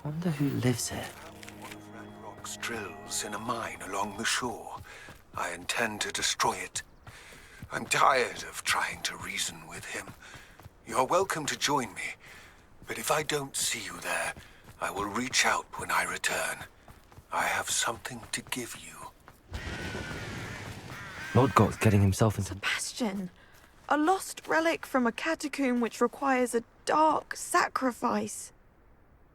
Wonder who lives here. One of Ranrock's drills in a mine along the shore. I intend to destroy it. I'm tired of trying to reason with him. You're welcome to join me, but if I don't see you there, I will reach out when I return. I have something to give you. Lodgok's getting himself into... Sebastian, a lost relic from a catacomb which requires a dark sacrifice.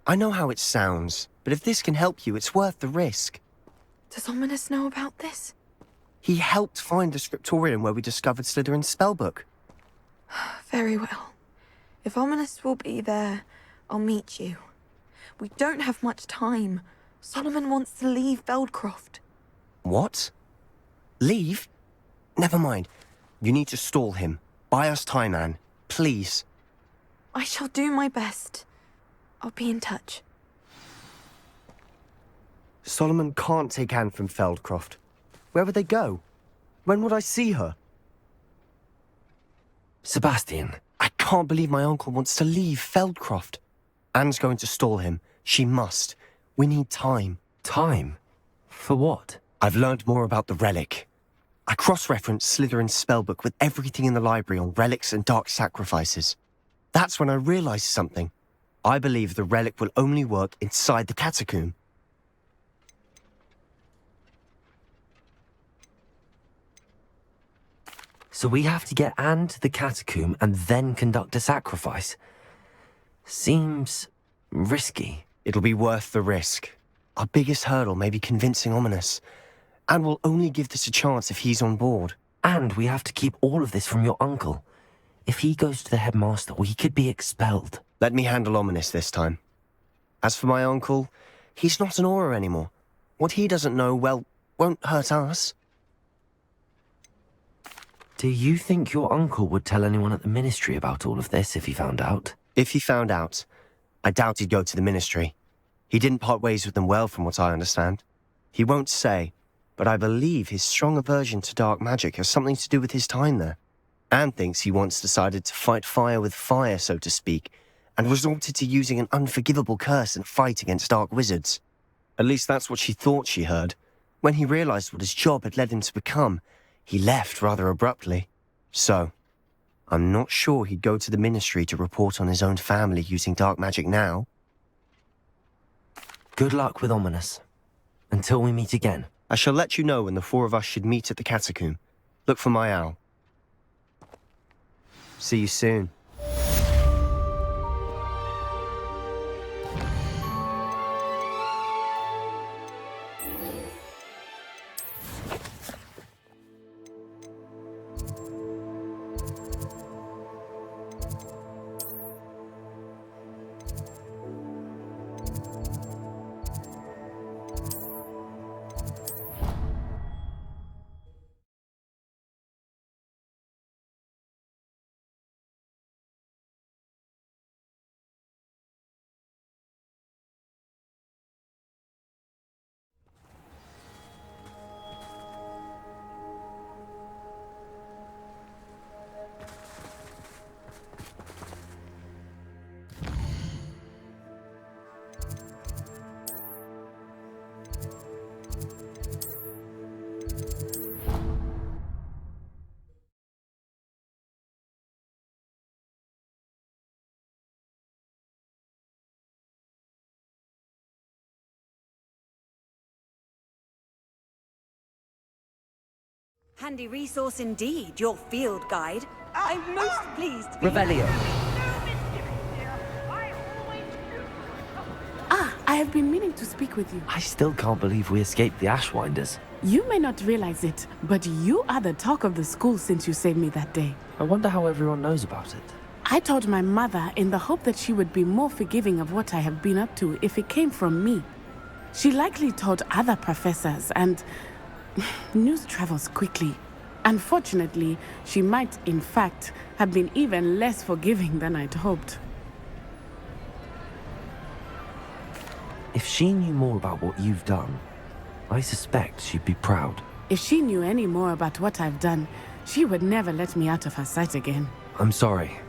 I know how it sounds, but if this can help you, it's worth the risk. Does Ominous know about this? He helped find the scriptorium where we discovered Slytherin's spellbook. Very well. If Ominous will be there, I'll meet you. We don't have much time. Solomon wants to leave Feldcroft. What? Leave? Never mind. You need to stall him. Buy us time, Anne. Please. I shall do my best. I'll be in touch. Solomon can't take Anne from Feldcroft. Where would they go? When would I see her? Sebastian. I can't believe my uncle wants to leave Feldcroft. Anne's going to stall him. She must. We need time. Time? For what? I've learned more about the relic. I cross-referenced Slytherin's spellbook with everything in the library on relics and dark sacrifices. That's when I realized something. I believe the relic will only work inside the catacomb. So we have to get Anne to the catacomb and then conduct a sacrifice. Seems risky. It'll be worth the risk. Our biggest hurdle may be convincing Ominous. And we'll only give this a chance if he's on board. And we have to keep all of this from your uncle. If he goes to the headmaster, we could be expelled. Let me handle Ominous this time. As for my uncle, he's not an Auror anymore. What he doesn't know, well, won't hurt us. Do you think your uncle would tell anyone at the ministry about all of this if he found out? If he found out, I doubt he'd go to the ministry. He didn't part ways with them well, from what I understand. He won't say, but I believe his strong aversion to dark magic has something to do with his time there. Anne thinks he once decided to fight fire with fire, so to speak, and resorted to using an unforgivable curse in a fight against dark wizards. At least that's what she thought she heard. When he realized what his job had led him to become, he left rather abruptly. So, I'm not sure he'd go to the ministry to report on his own family using dark magic now. Good luck with Ominous. Until we meet again. I shall let you know when the four of us should meet at the catacomb. Look for my owl. See you soon. Handy resource indeed, your field guide. I'm most pleased to be... Revelio. I have been meaning to speak with you. I still can't believe we escaped the Ashwinders. You may not realize it, but you are the talk of the school since you saved me that day. I wonder how everyone knows about it. I told my mother in the hope that she would be more forgiving of what I have been up to if it came from me. She likely told other professors, and news travels quickly. Unfortunately, she might, in fact, have been even less forgiving than I'd hoped. If she knew more about what you've done, I suspect she'd be proud. If she knew any more about what I've done, she would never let me out of her sight again. I'm sorry.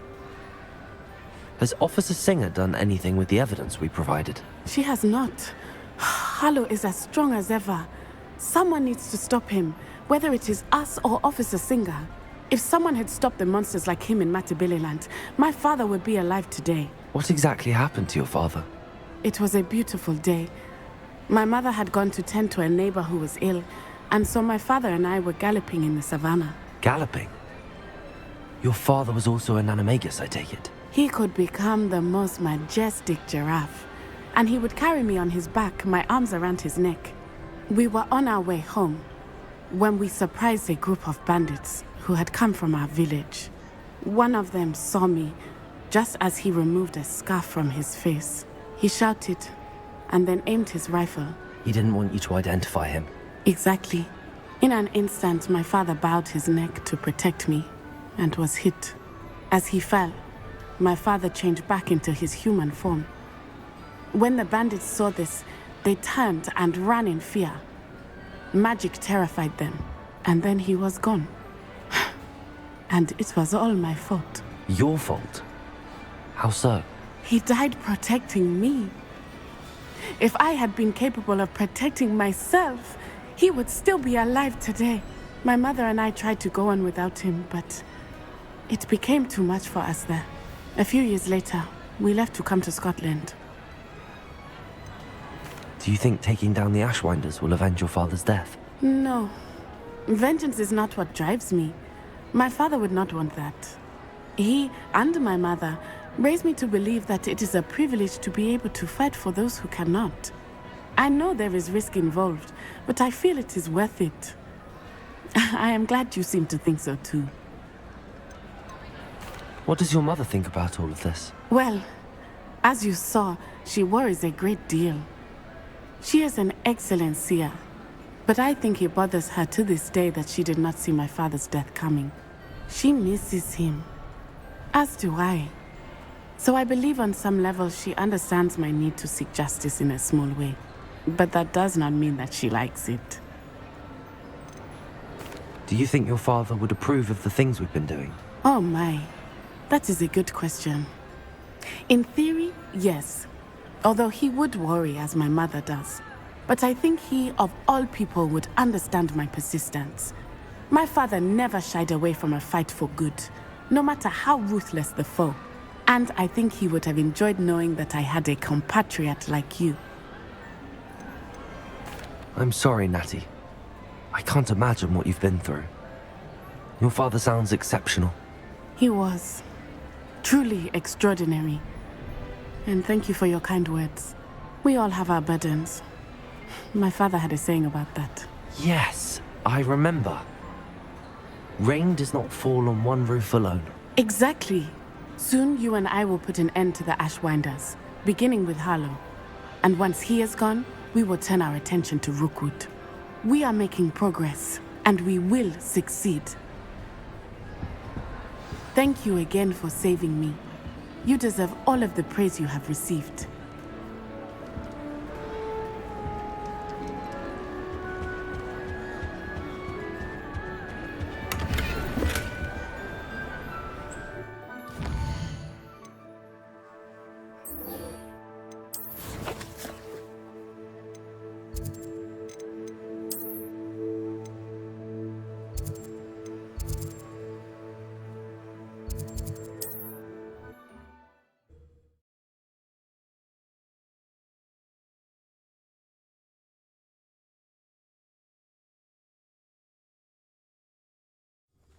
Has Officer Singer done anything with the evidence we provided? She has not. Harlow is as strong as ever. Someone needs to stop him, whether it is us or Officer Singer. If someone had stopped the monsters like him in Matabeleland, my father would be alive today. What exactly happened to your father? It was a beautiful day. My mother had gone to tend to a neighbor who was ill, and so my father and I were galloping in the savannah. Galloping? Your father was also an animagus, I take it? He could become the most majestic giraffe, and he would carry me on his back, my arms around his neck. We were on our way home when we surprised a group of bandits who had come from our village. One of them saw me just as he removed a scarf from his face. He shouted and then aimed his rifle. He didn't want you to identify him. Exactly. In an instant, my father bowed his neck to protect me and was hit. As he fell, my father changed back into his human form. When the bandits saw this, they turned and ran in fear. Magic terrified them, and then he was gone. And it was all my fault. Your fault? How so? He died protecting me. If I had been capable of protecting myself, he would still be alive today. My mother and I tried to go on without him, but it became too much for us there. A few years later, we left to come to Scotland. Do you think taking down the Ashwinders will avenge your father's death? No. Vengeance is not what drives me. My father would not want that. He and my mother raised me to believe that it is a privilege to be able to fight for those who cannot. I know there is risk involved, but I feel it is worth it. I am glad you seem to think so too. What does your mother think about all of this? Well, as you saw, she worries a great deal. She is an excellent seer, but I think it bothers her to this day that she did not see my father's death coming. She misses him, as do I. So I believe on some level she understands my need to seek justice in a small way, but that does not mean that she likes it. Do you think your father would approve of the things we've been doing? Oh my, that is a good question. In theory, yes. Although he would worry as my mother does. But I think he, of all people, would understand my persistence. My father never shied away from a fight for good, no matter how ruthless the foe. And I think he would have enjoyed knowing that I had a compatriot like you. I'm sorry, Natty. I can't imagine what you've been through. Your father sounds exceptional. He was. Truly extraordinary. And thank you for your kind words. We all have our burdens. My father had a saying about that. Yes, I remember. Rain does not fall on one roof alone. Exactly. Soon you and I will put an end to the Ashwinders, beginning with Harlow. And once he is gone, we will turn our attention to Rookwood. We are making progress, and we will succeed. Thank you again for saving me. You deserve all of the praise you have received.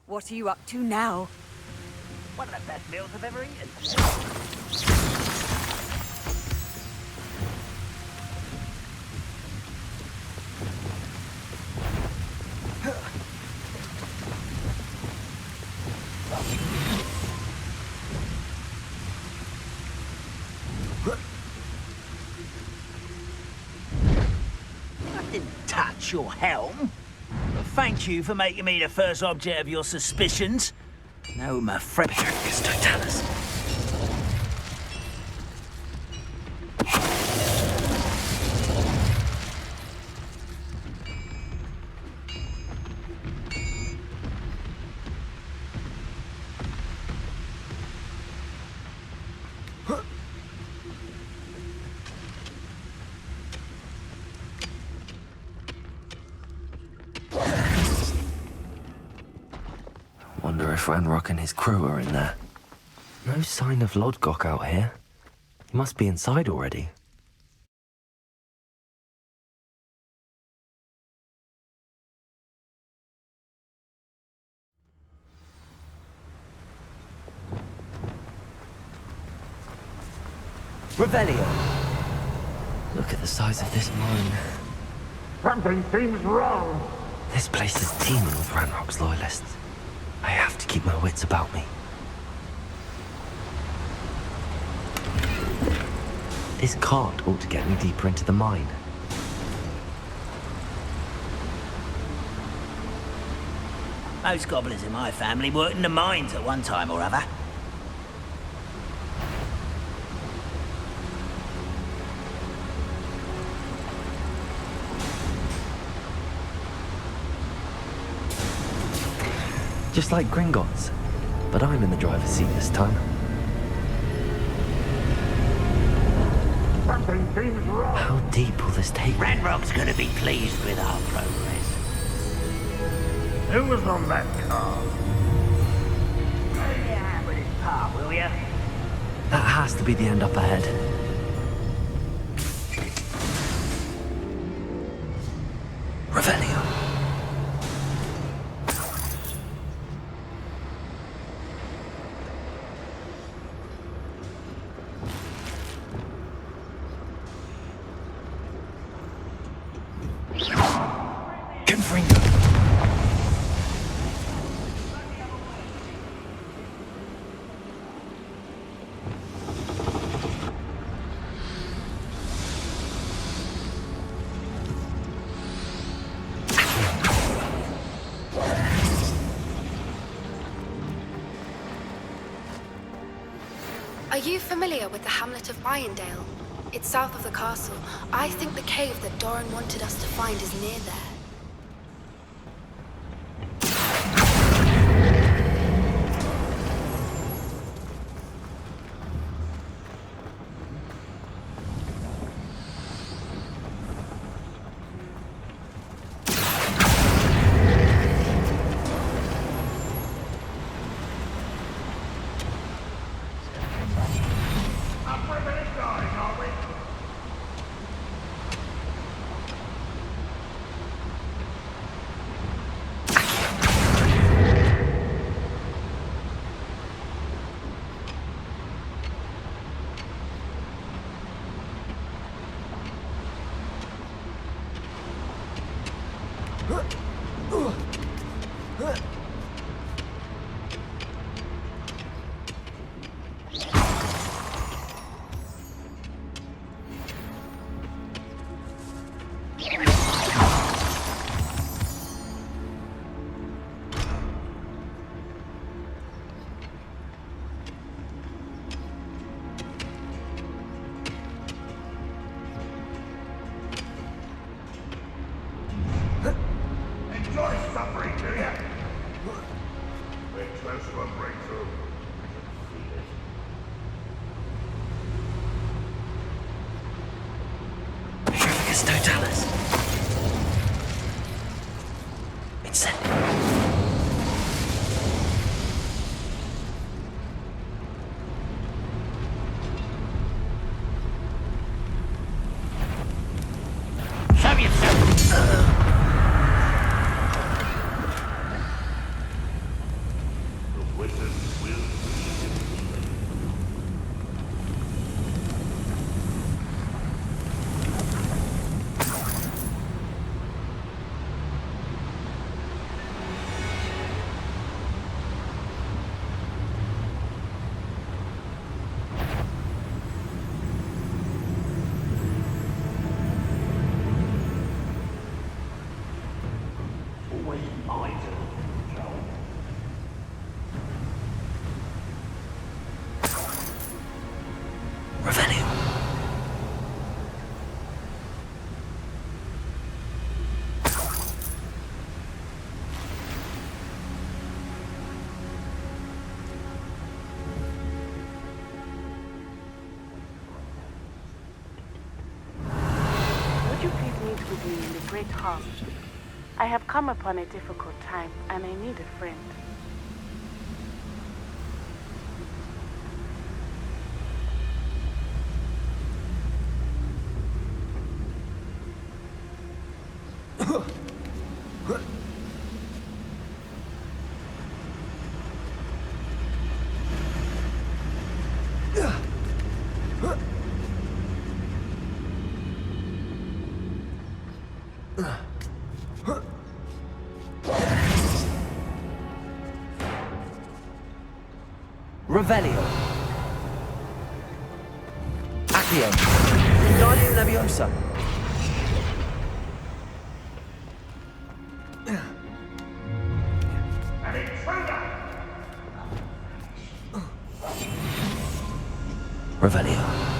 What are you up to now? One of the best meals I've ever eaten. I didn't touch your helm. Thank you for making me the first object of your suspicions. No, my friend. Is Totalis. wonder if Ranrock and his crew are in there. No sign of Lodgok out here. He must be inside already. Revelio! Look at the size of this mine. Something seems wrong. This place is teeming with Ranrock's loyalists. I have to keep my wits about me. This cart ought to get me deeper into the mine. Most gobblers in my family worked in the mines at one time or other. Just like Gringotts, but I'm in the driver's seat this time. Something seems wrong. How deep will this take me? Ranrock's gonna be pleased with our progress. Who was on that car? Lay your hand with his part, will ya? That has to be the end up ahead. Revelio. Confringo. Are you familiar with the hamlet of Irondale? It's south of the castle. I think the cave that Doran wanted us to find is near there. Enjoy suffering, do ya? We're close to a breakthrough. Trifficus totalis. Incendiary. Show yourself! The wizard will always my turn, Joe. Revelio. Would you please meet with me in the Great Hall? I have come upon a difficult time, and I need a friend. Revelio. Accio. Wingardium Leviosa. An intruder! Revelio.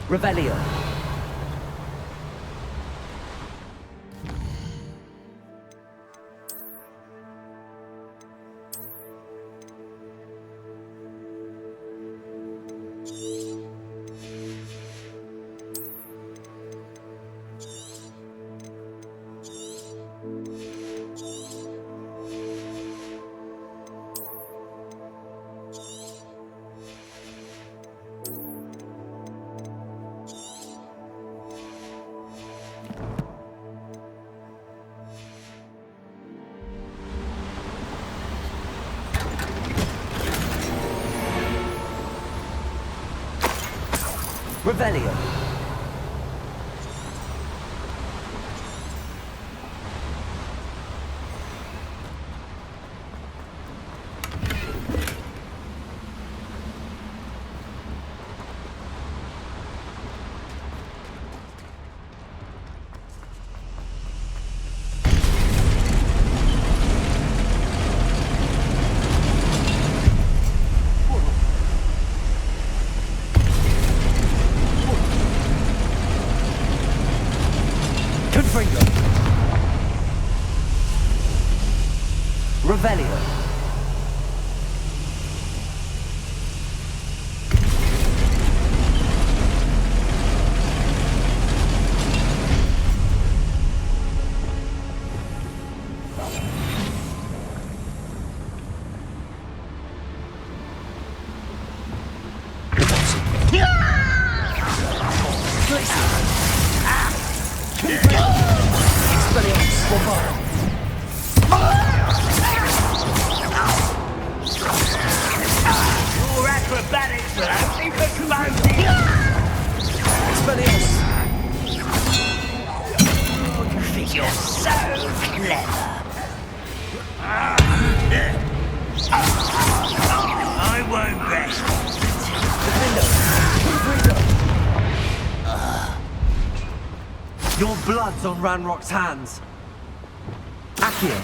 Revelio. Revelio. Confringo. Revelio. Your acrobatics will only expose you. You think you're so clever. I won't rest. Your blood's on Ranrock's hands. Accio.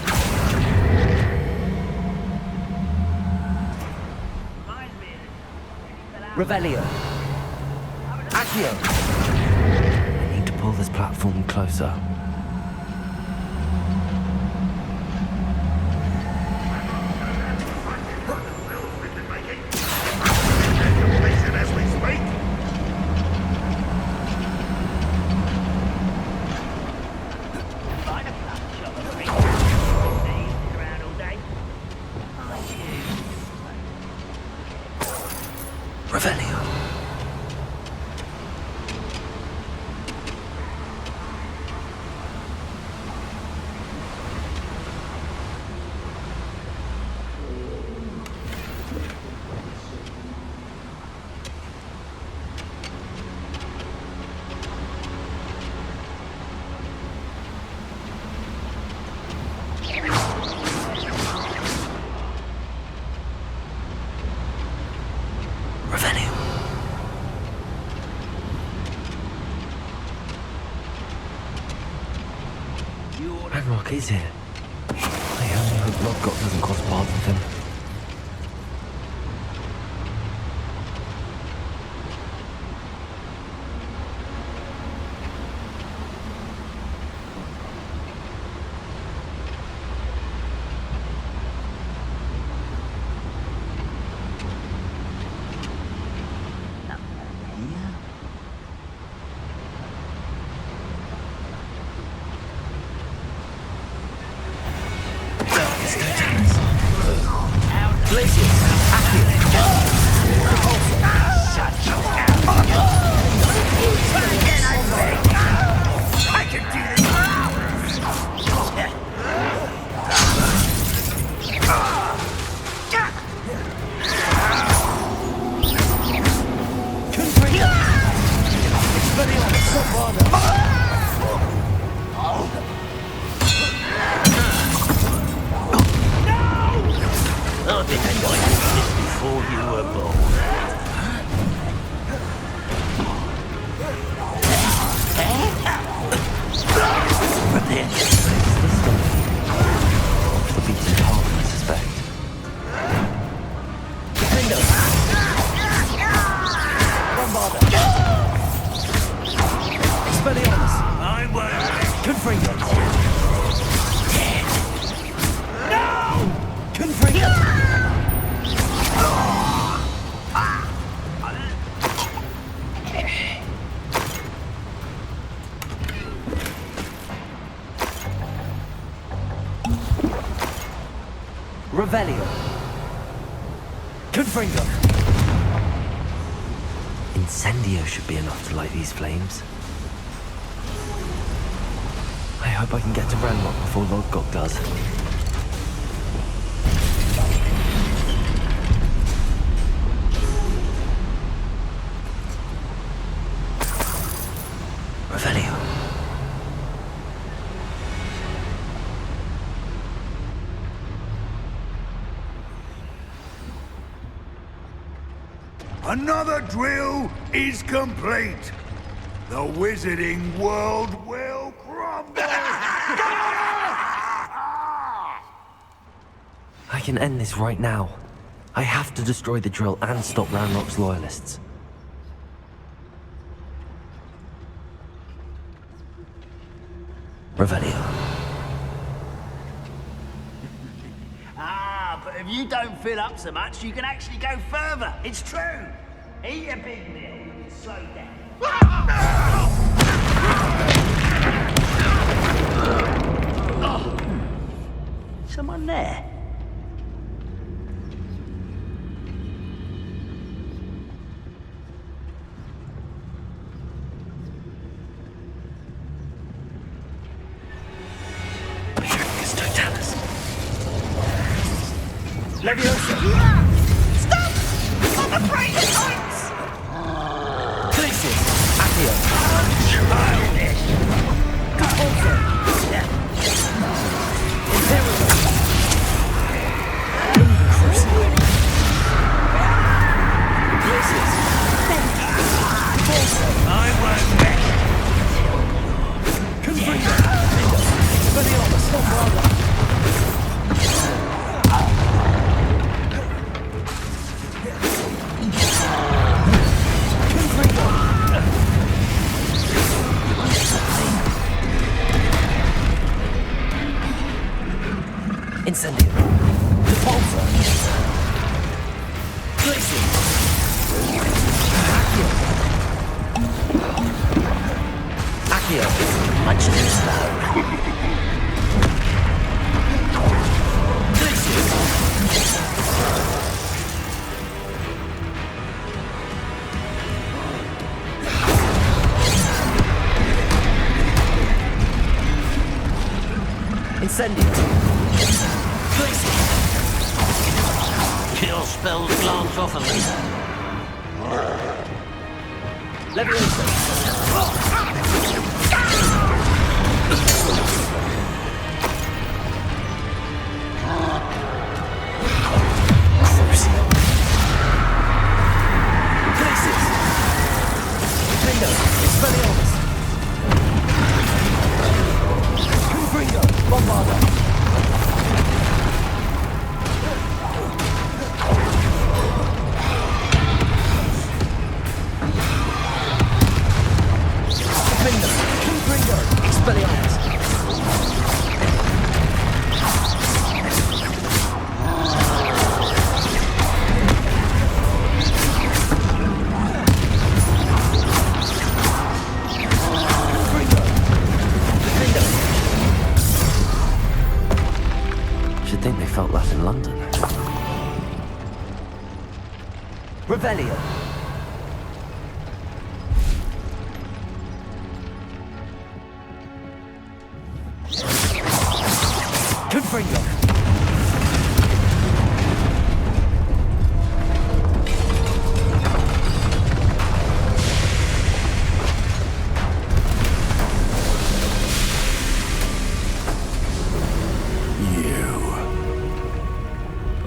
Revelio. Accio. I need to pull this platform closer. As we speak. Revelio. Ranrock is here. I only hope Lodgok doesn't cross paths with him. Revelio. Confringo. Incendio should be enough to light these flames. I hope I can get to Ranrock before Lodgok does. Revelio. Another drill is complete. The wizarding world will crumble. I can end this right now. I have to destroy the drill and stop Ranrock's loyalists. Revelio. Ah, but if you don't fill up so much, you can actually go further. It's true. Eat a big meal and slow down. Someone there? It's Totalis. Leviosa! Stop! I'm afraid of heights! Places. Accio. Childish! Compulso. Imperial. Places. I won't rest! Confringo. Speliomus. Bombarda. Incendio. Repulsor. Glacier. Accio. Accio. Much too slow. Glacier. Incendio. Kill spells glance off of me. Leviosa. Crucio. Glacius. Confringo. Expelliarmus. Confringo. Bombarda. Confringo. Expelliarmus. Should think they felt that in London. Revelio. Confringo.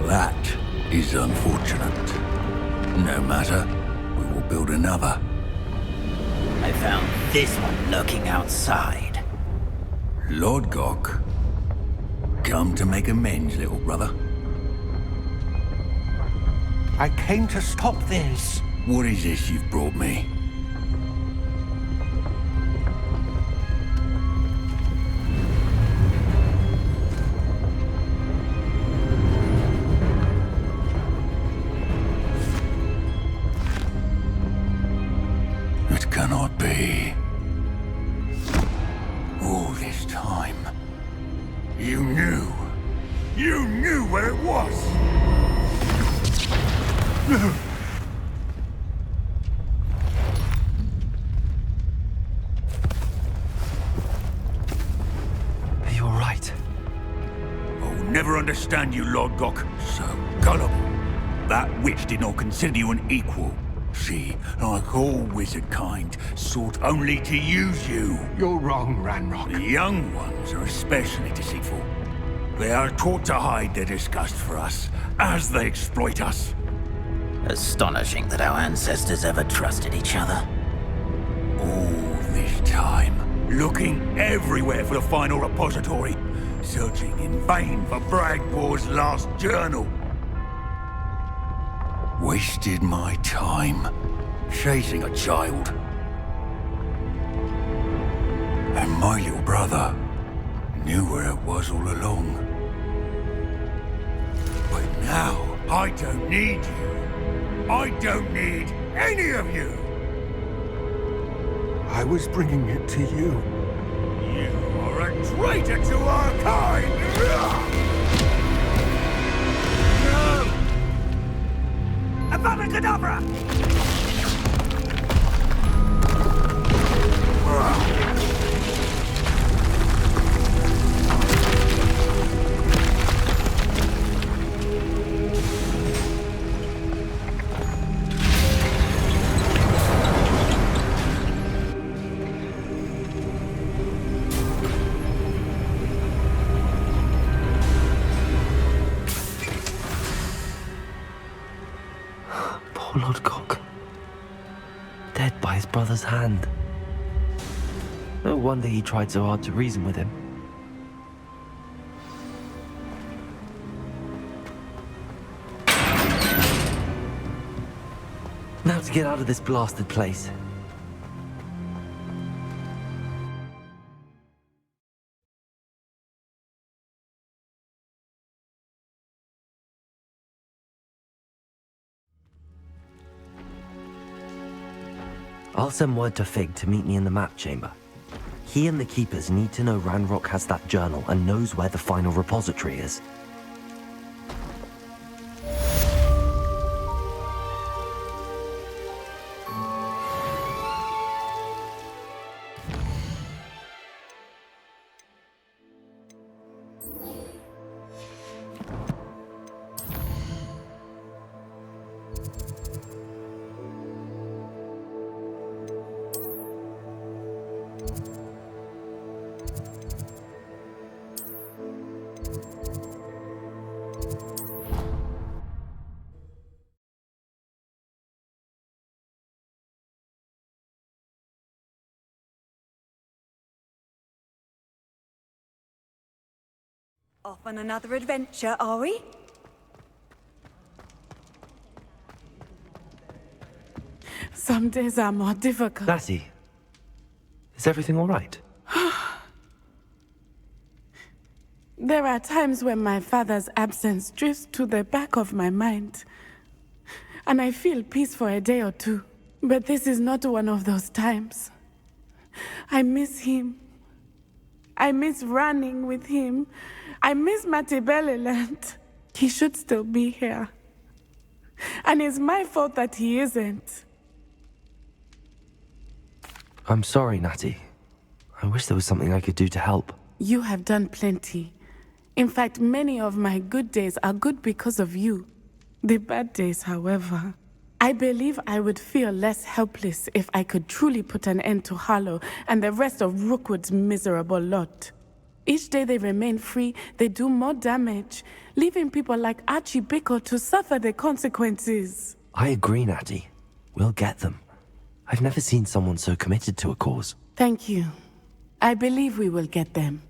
That is unfortunate. No matter, we will build another. I found this one lurking outside. Lodgok. Come to make amends, little brother. I came to stop this. What is this you've brought me? It cannot be. All this time, you knew. You knew where it was. You're right. I'll never understand you, Lodgok. So gullible. That witch did not consider you an equal. She, like all wizard kind, sought only to use you. You're wrong, Ranrock. The young ones are especially deceitful. They are taught to hide their disgust for us, as they exploit us. Astonishing that our ancestors ever trusted each other. All this time, looking everywhere for the final repository, searching in vain for Bragbor's last journal. Wasted my time, chasing a child. And my little brother knew where it was all along. But now, I don't need you. I don't need any of you. I was bringing it to you. You are a traitor to our kind! No! Avada Kedavra! Poor Lodgok. Dead by his brother's hand. No wonder he tried so hard to reason with him. Now to get out of this blasted place. I'll send word to Fig to meet me in the map chamber. He and the Keepers need to know Ranrock has that journal and knows where the final repository is. Off on another adventure, are we? Some days are more difficult. Lassie, is everything all right? There are times when my father's absence drifts to the back of my mind, and I feel peace for a day or two. But this is not one of those times. I miss him. I miss running with him. I miss Matibeleland. He should still be here. And it's my fault that he isn't. I'm sorry, Natty. I wish there was something I could do to help. You have done plenty. In fact, many of my good days are good because of you. The bad days, however. I believe I would feel less helpless if I could truly put an end to Harlow and the rest of Rookwood's miserable lot. Each day they remain free, they do more damage, leaving people like Archie Bickle to suffer the consequences. I agree, Natty. We'll get them. I've never seen someone so committed to a cause. Thank you. I believe we will get them,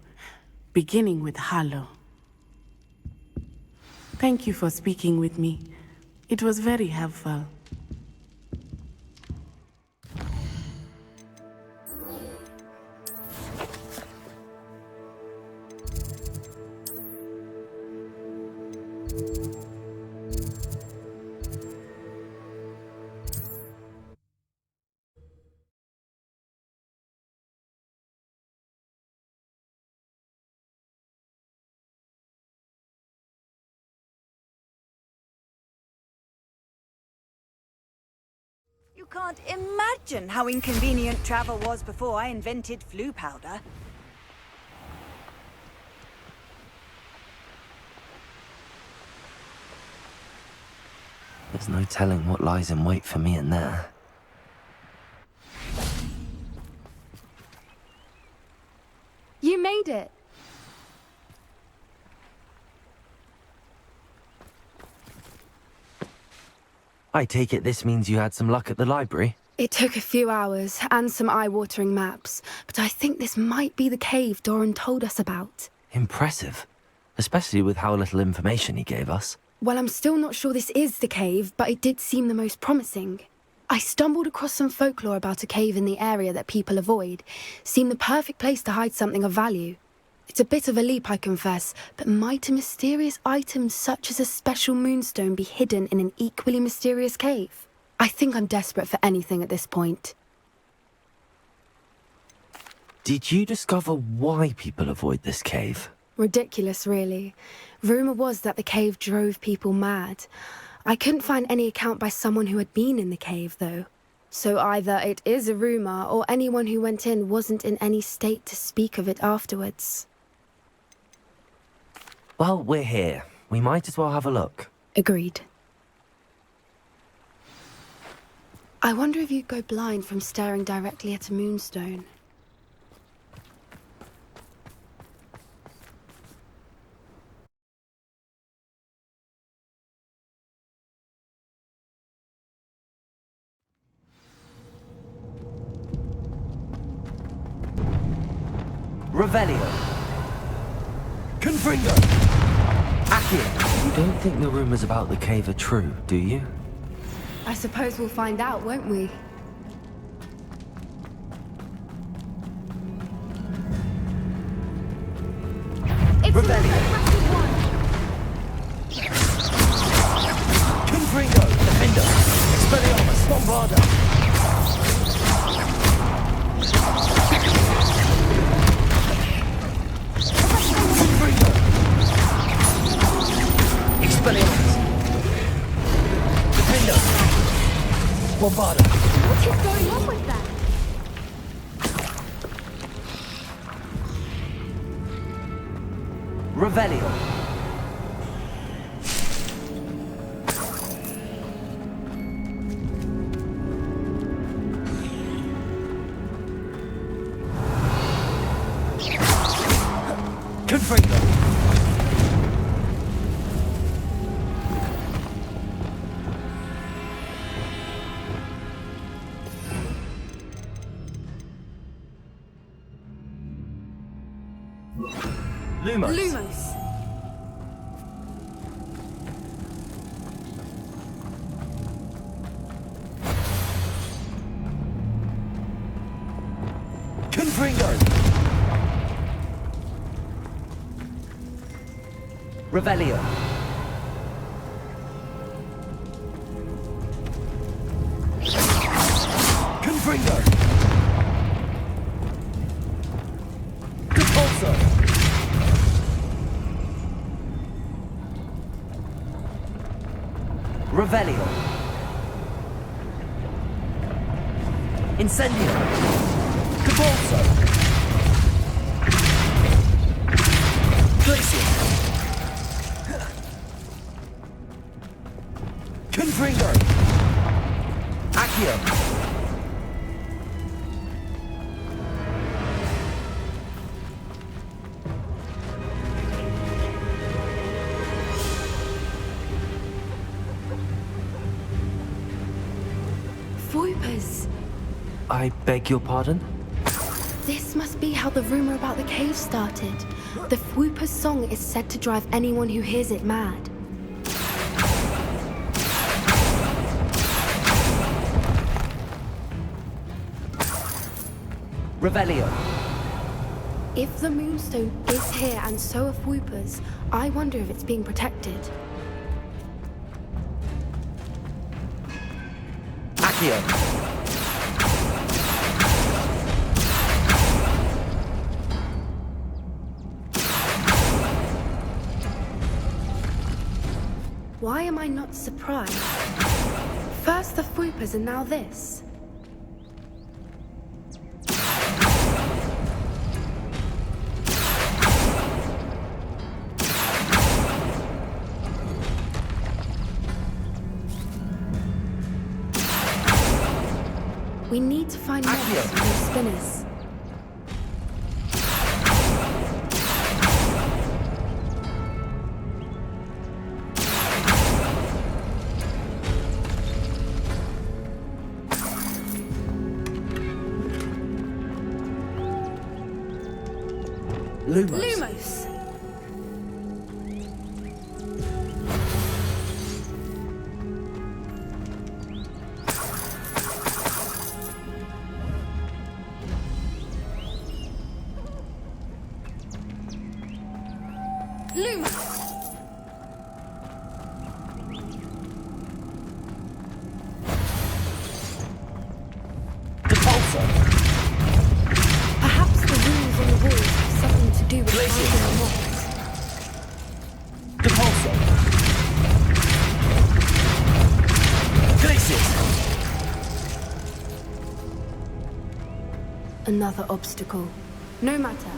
beginning with Harlow. Thank you for speaking with me. It was very helpful. You can't imagine how inconvenient travel was before I invented flu powder. There's no telling what lies in wait for me in there. You made it. I take it this means you had some luck at the library? It took a few hours and some eye-watering maps, but I think this might be the cave Doran told us about. Impressive. Especially with how little information he gave us. Well, I'm still not sure this is the cave, but it did seem the most promising. I stumbled across some folklore about a cave in the area that people avoid. Seemed the perfect place to hide something of value. It's a bit of a leap, I confess, but might a mysterious item such as a special moonstone be hidden in an equally mysterious cave? I think I'm desperate for anything at this point. Did you discover why people avoid this cave? Ridiculous, really. Rumour was that the cave drove people mad. I couldn't find any account by someone who had been in the cave, though. So either it is a rumour, or anyone who went in wasn't in any state to speak of it afterwards. Well, we're here. We might as well have a look. Agreed. I wonder if you'd go blind from staring directly at a moonstone. Revelio. Confringo. Accio. You don't think the rumors about the cave are true, do you? I suppose we'll find out, won't we? Revelio. Confringo. Defender. Expelliarmus. Bombarda. Expelliarmus. Defender. Bombarda. What is going on with that? Revelio. Confringo. Lumos. Lumos. Confringo. Revelio. Confringo. Repulsor. Revelio. Incendio. Cabalso. Glacier. Confringo. Accio. Voipers. I beg your pardon? This must be how the rumor about the cave started. The Fwooper's song is said to drive anyone who hears it mad. Revelio. If the moonstone is here and so are Fwoopers, I wonder if it's being protected. Accio. Why am I not surprised? First the Fwoopers and now this. We need to find more for those spinners. Lumos. Lumos! Lumos! Perhaps the runes on the walls have something to do with finding the moths. Another obstacle. No matter.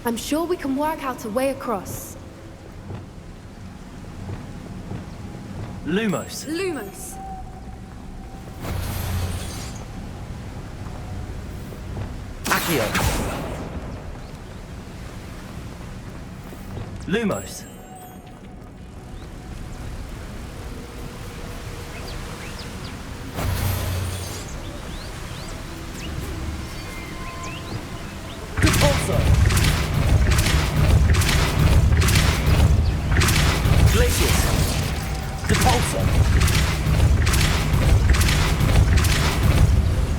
I'm sure we can work out a way across. Lumos. Lumos! Accio. Lumos. Repulsor. Glacius. Repulsor.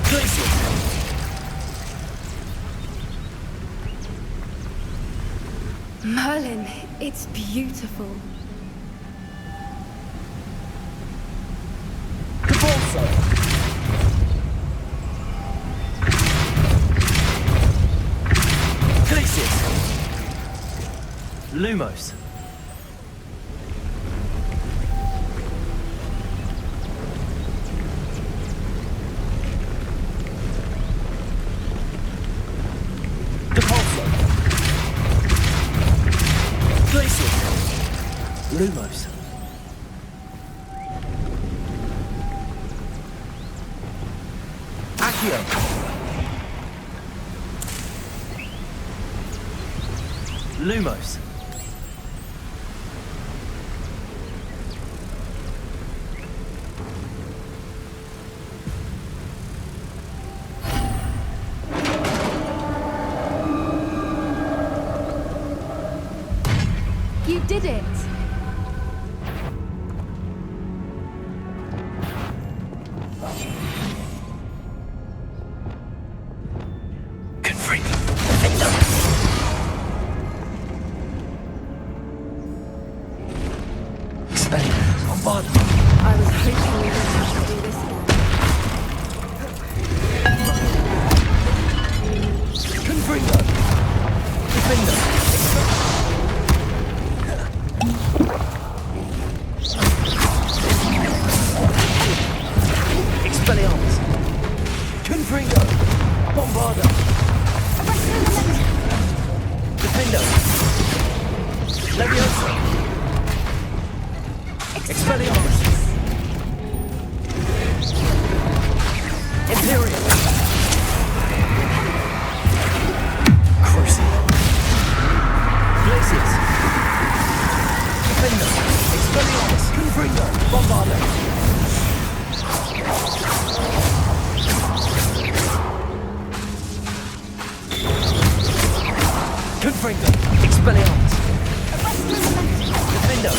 Glacius. Merlin, it's beautiful. Repulsor. Glacius. Lumos. Repulsor. Glacius. Lumos. Accio. Lumos. You did it! Confront. Expel. Bombard. I was hoping we didn't have to do this again. Confringo. Defender. Expelliarmus. Confringo. Bombarda. Defender. Leviosa. Expelliarmus. Imperial. Crucible. Glacius. Defender. Expelliarmus. Confringo. Bombarda. Confringo. Expelliarmus. Defender.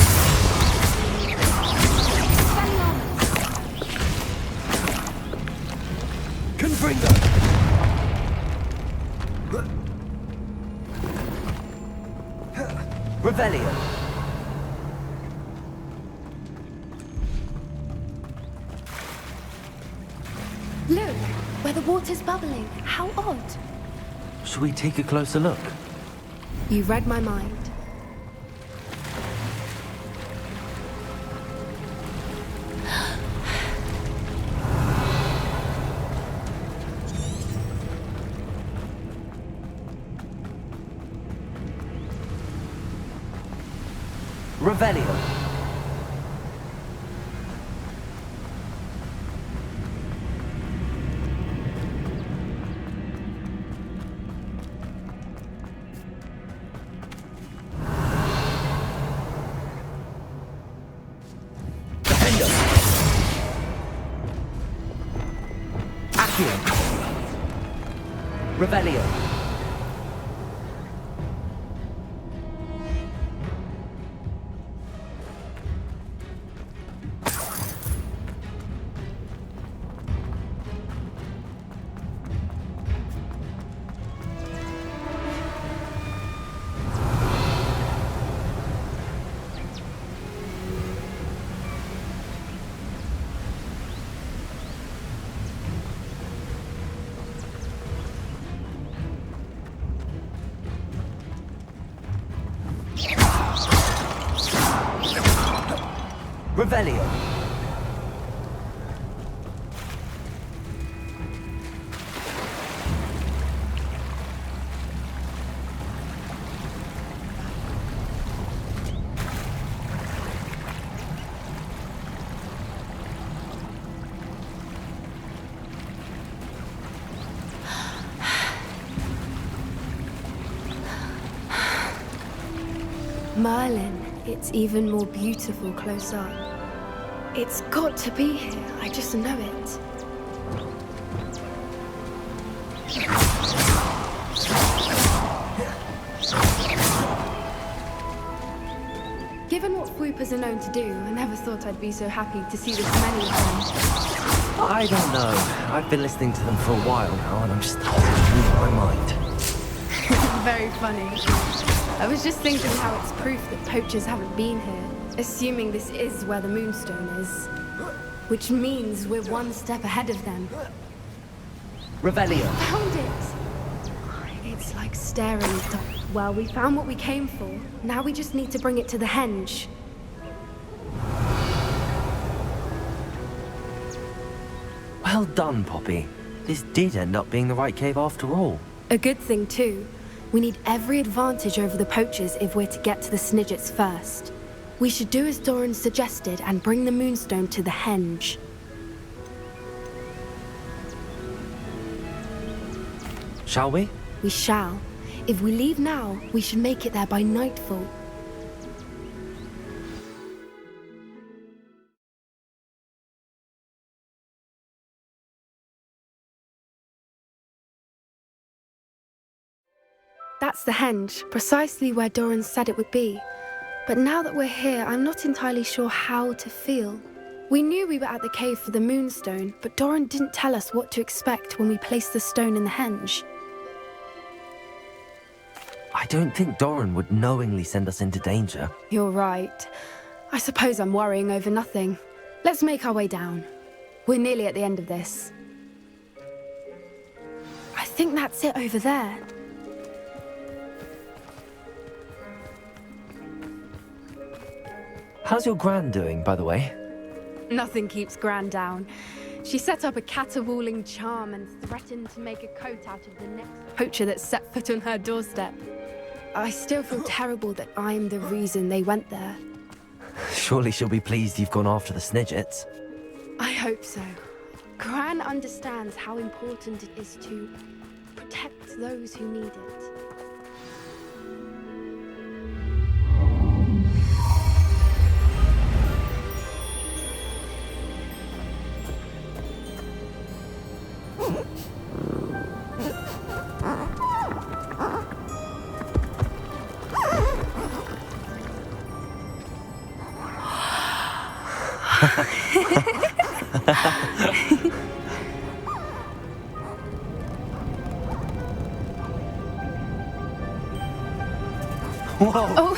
Confringo. Revelio. Look, where the water's bubbling. How odd. Should we take a closer look? You read my mind. Revelio. Defender. Accio. Revelio. Revelio. Merlin, it's even more beautiful close up. It's got to be here, I just know it. Given what swoopers are known to do, I never thought I'd be so happy to see this many of them. I don't know. I've been listening to them for a while now, and I'm starting to lose my mind. Very funny. I was just thinking how it's proof that poachers haven't been here, assuming this is where the Moonstone is. Which means we're one step ahead of them. Revelio. Found it! It's like staring at the... Well, we found what we came for. Now we just need to bring it to the henge. Well done, Poppy. This did end up being the right cave after all. A good thing, too. We need every advantage over the poachers if we're to get to the Snidgets first. We should do as Doran suggested and bring the Moonstone to the henge. Shall we? We shall. If we leave now, we should make it there by nightfall. That's the henge, precisely where Doran said it would be. But now that we're here, I'm not entirely sure how to feel. We knew we were at the cave for the Moonstone, but Doran didn't tell us what to expect when we placed the stone in the henge. I don't think Doran would knowingly send us into danger. You're right. I suppose I'm worrying over nothing. Let's make our way down. We're nearly at the end of this. I think that's it over there. How's your Gran doing, by the way? Nothing keeps Gran down. She set up a caterwauling charm and threatened to make a coat out of the next poacher that set foot on her doorstep. I still feel terrible that I'm the reason they went there. Surely she'll be pleased you've gone after the Snidgets. I hope so. Gran understands how important it is to protect those who need it. Whoa! Oh.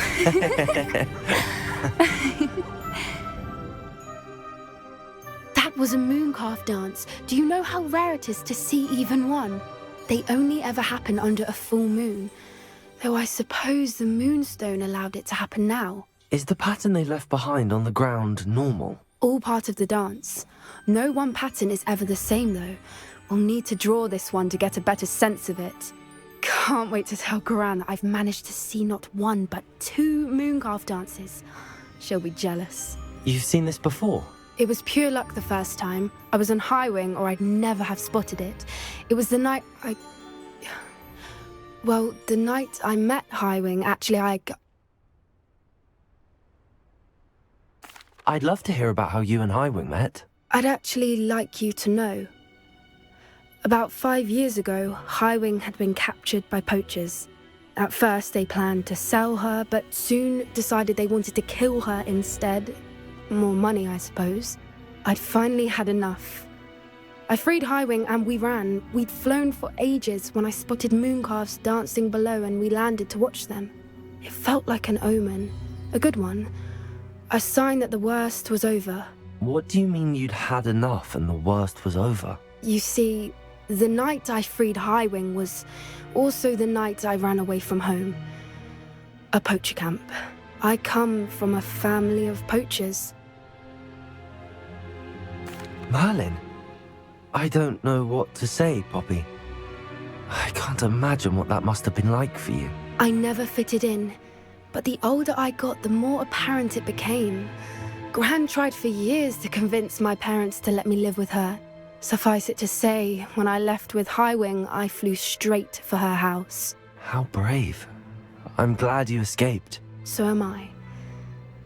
That was a mooncalf dance. Do you know how rare it is to see even one? They only ever happen under a full moon. Though I suppose the Moonstone allowed it to happen now. Is the pattern they left behind on the ground normal? All part of the dance. No one pattern is ever the same, though. We'll need to draw this one to get a better sense of it. Can't wait to tell Gran that I've managed to see not one, but 2 mooncalf dances. She'll be jealous. You've seen this before? It was pure luck the first time. I was on Highwing, or I'd never have spotted it. It was the night Well, the night I met Highwing, actually, I'd love to hear about how you and Highwing met. I'd actually like you to know. About 5 years ago, Highwing had been captured by poachers. At first, they planned to sell her, but soon decided they wanted to kill her instead. More money, I suppose. I'd finally had enough. I freed Highwing and we ran. We'd flown for ages when I spotted mooncalves dancing below and we landed to watch them. It felt like an omen. A good one. A sign that the worst was over. What do you mean you'd had enough and the worst was over? You see, the night I freed Highwing was also the night I ran away from home. A poacher camp. I come from a family of poachers. Merlin? I don't know what to say, Poppy. I can't imagine what that must have been like for you. I never fitted in, but the older I got, the more apparent it became. Gran tried for years to convince my parents to let me live with her. Suffice it to say, when I left with Highwing, I flew straight for her house. How brave. I'm glad you escaped. So am I.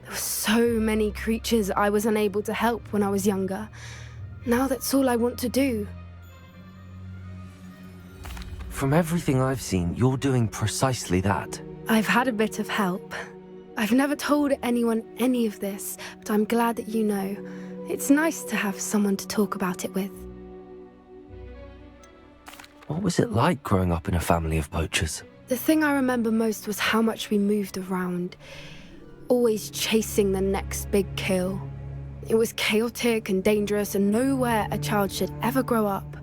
There were so many creatures I was unable to help when I was younger. Now that's all I want to do. From everything I've seen, you're doing precisely that. I've had a bit of help. I've never told anyone any of this, but I'm glad that you know. It's nice to have someone to talk about it with. What was it like growing up in a family of poachers? The thing I remember most was how much we moved around, always chasing the next big kill. It was chaotic and dangerous, and nowhere a child should ever grow up.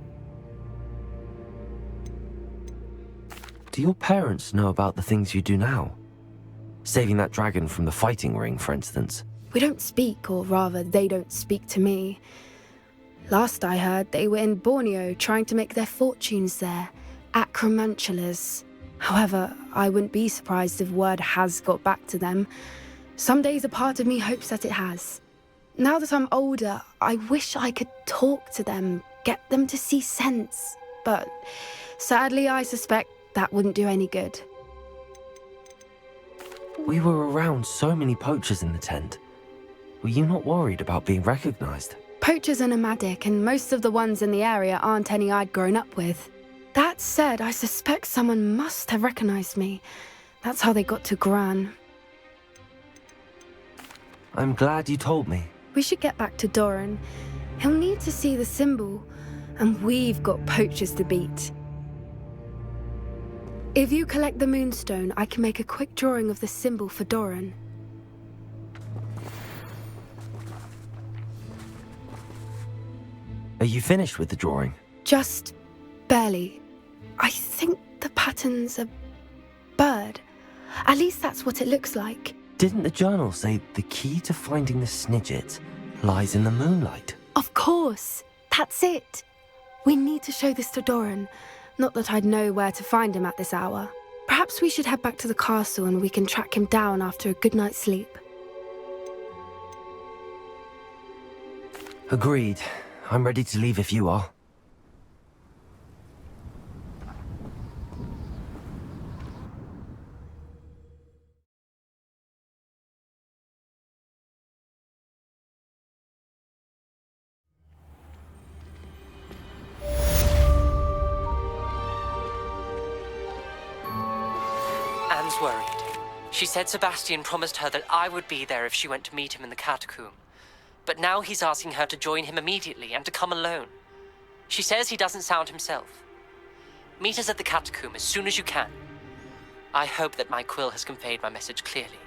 Do your parents know about the things you do now? Saving that dragon from the fighting ring, for instance. We don't speak, or rather, they don't speak to me. Last I heard, they were in Borneo trying to make their fortunes there, acromantulas. However, I wouldn't be surprised if word has got back to them. Some days a part of me hopes that it has. Now that I'm older, I wish I could talk to them, get them to see sense. But sadly, I suspect that wouldn't do any good. We were around so many poachers in the tent. Were you not worried about being recognized? Poachers are nomadic, and most of the ones in the area aren't any I'd grown up with. That said, I suspect someone must have recognized me. That's how they got to Gran. I'm glad you told me. We should get back to Doran. He'll need to see the symbol, and we've got poachers to beat. If you collect the moonstone, I can make a quick drawing of the symbol for Doran. Are you finished with the drawing? Just barely. I think the pattern's a bird. At least that's what it looks like. Didn't the journal say the key to finding the Snidget lies in the moonlight? Of course. That's it. We need to show this to Doran. Not that I'd know where to find him at this hour. Perhaps we should head back to the castle and we can track him down after a good night's sleep. Agreed. I'm ready to leave if you are. Anne's worried. She said Sebastian promised her that I would be there if she went to meet him in the catacomb. But now he's asking her to join him immediately and to come alone. She says he doesn't sound himself. Meet us at the catacomb as soon as you can. I hope that my quill has conveyed my message clearly.